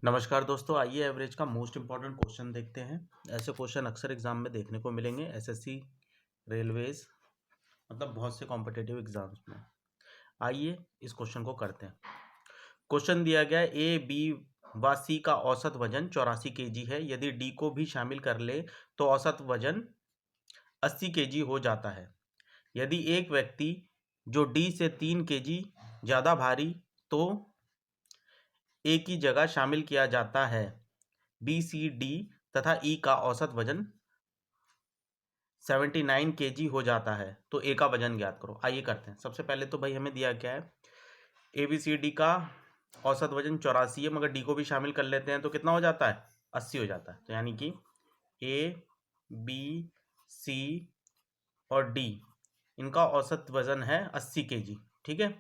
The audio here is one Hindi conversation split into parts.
नमस्कार दोस्तों, आइए एवरेज का मोस्ट इम्पॉर्टेंट क्वेश्चन देखते हैं। ऐसे क्वेश्चन अक्सर एग्जाम में देखने को मिलेंगे, एसएससी, रेलवेज, मतलब बहुत से कॉम्पिटिटिव एग्जाम्स में। आइए इस क्वेश्चन को करते हैं। क्वेश्चन दिया गया है, ए, बी व सी का औसत वजन 84 केजी है। यदि डी को भी शामिल कर ले तो औसत वजन 80 केजी हो जाता है। यदि एक व्यक्ति जो डी से 3 केजी ज़्यादा भारी तो ए की जगह शामिल किया जाता है। बी, सी, डी तथा ई का औसत वजन 79 केजी हो जाता है, तो ए का वजन ज्ञात करो। आइए करते हैं। सबसे पहले तो भाई हमें दिया क्या है, ए बी सी डी का औसत वजन 84 है, मगर डी को भी शामिल कर लेते हैं तो कितना हो जाता है, 80 हो जाता है। तो यानी कि ए, बी, सी और डी इनका औसत वजन है 80 केजी, ठीक है।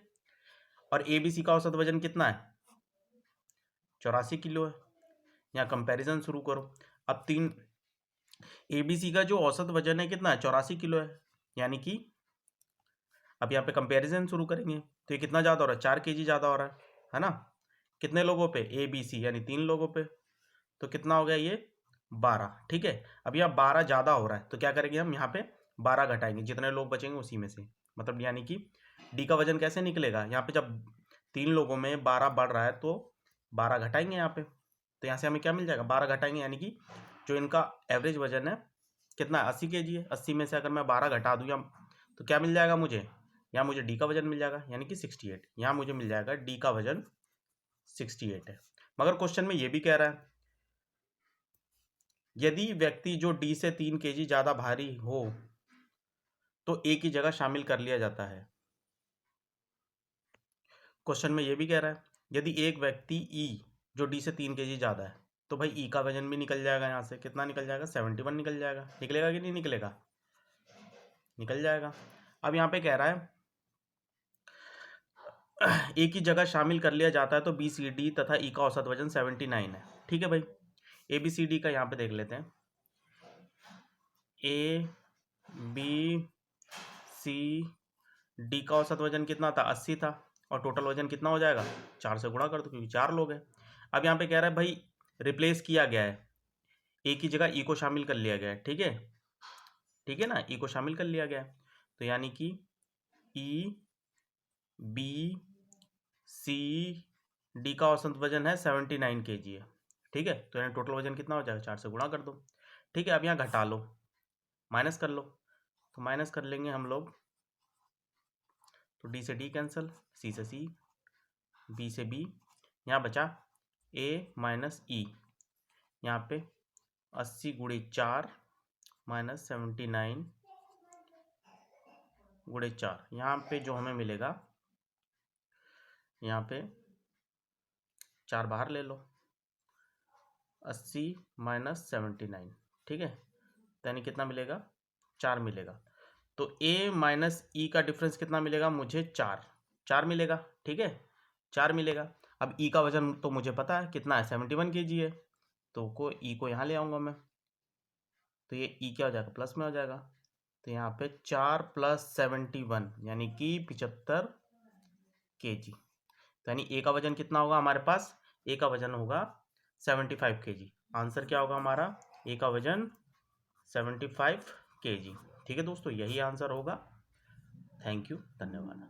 और ए बी सी का औसत वजन कितना है, 84 किलो है। यहाँ कंपैरिजन शुरू करो। अब तीन एबीसी का जो औसत वजन है कितना है, 84 किलो है। यानी कि अब यहाँ पे कंपैरिजन शुरू करेंगे तो ये कितना ज़्यादा हो रहा है, 4 केजी ज़्यादा हो रहा है ना। कितने लोगों पे, ए बी सी यानी 3 लोगों पे, तो कितना हो गया ये 12, ठीक है। अब यहाँ 12 ज़्यादा हो रहा है तो क्या करेंगे हम, यहाँ पे 12 घटाएंगे, जितने लोग बचेंगे उसी में से। मतलब यानी कि डी का वजन कैसे निकलेगा, यहाँ पे जब 3 लोगों में 12 बढ़ रहा है तो 12 घटाएंगे यहाँ पे, तो यहाँ से हमें क्या मिल जाएगा, 12 घटाएंगे, यानी कि जो इनका एवरेज वजन है कितना है, 80 केजी है। 80 में से अगर मैं 12 घटा दूँ तो क्या मिल जाएगा मुझे, यहाँ मुझे डी का वजन मिल जाएगा, यानी कि 68। यहाँ मुझे मिल जाएगा डी का वजन 68 है। मगर क्वेश्चन में ये भी कह रहा है, यदि व्यक्ति जो डी से 3 केजी ज़्यादा भारी हो तो ए की जगह शामिल कर लिया जाता है। क्वेश्चन में ये भी कह रहा है, यदि एक व्यक्ति ई जो डी से 3 केजी ज़्यादा है तो भाई ई का वजन भी निकल जाएगा। यहाँ से कितना निकल जाएगा, 71 निकल जाएगा। निकलेगा कि नहीं निकलेगा, निकल जाएगा। अब यहाँ पे कह रहा है ए की जगह शामिल कर लिया जाता है तो बी सी डी तथा ई का औसत वजन 79 है, ठीक है भाई। ए बी सी डी का यहाँ पे देख लेते हैं। ए बी सी डी का औसत वजन कितना था, 80 था, और टोटल वजन कितना हो जाएगा, 4 से गुणा कर दो क्योंकि 4 लोग हैं। अब यहाँ पे कह रहा है भाई रिप्लेस किया गया है, ए की जगह ई को शामिल कर लिया गया है, ठीक है, ठीक है ना, ई को शामिल कर लिया गया है। तो यानी कि ई बी सी डी का औसत वजन है 79 केजी है, ठीक है। तो यानी टोटल वजन कितना हो जाएगा, 4 से गुणा कर दो, ठीक है। अब यहाँ घटा लो, माइनस कर लो, तो माइनस कर लेंगे हम लोग, तो डी से डी कैंसिल, सी से सी, बी से बी, यहाँ बचा ए माइनस ई। यहाँ पे 80 गुणे 4 माइनस 79 गुणे 4, यहाँ पे जो हमें मिलेगा, यहाँ पे 4 बाहर ले लो, 80 माइनस 79, ठीक है। तो यानी कितना मिलेगा, 4 मिलेगा। तो ए माइनस ई का डिफरेंस कितना मिलेगा मुझे, 4 मिलेगा, ठीक है, 4 मिलेगा। अब ई का वजन तो मुझे पता है कितना है, 71 केजी है, तो ई को यहाँ ले आऊँगा मैं, तो ये ई क्या हो जाएगा, प्लस में हो जाएगा। तो यहाँ पे 4 + 71 यानी कि 75 केजी। तो यानी ए का वजन कितना होगा हमारे पास, ए का वजन होगा 75 केजी। आंसर क्या होगा हमारा, ए का वजन 75 केजी, ठीक है दोस्तों, यही आंसर होगा। थैंक यू, धन्यवाद।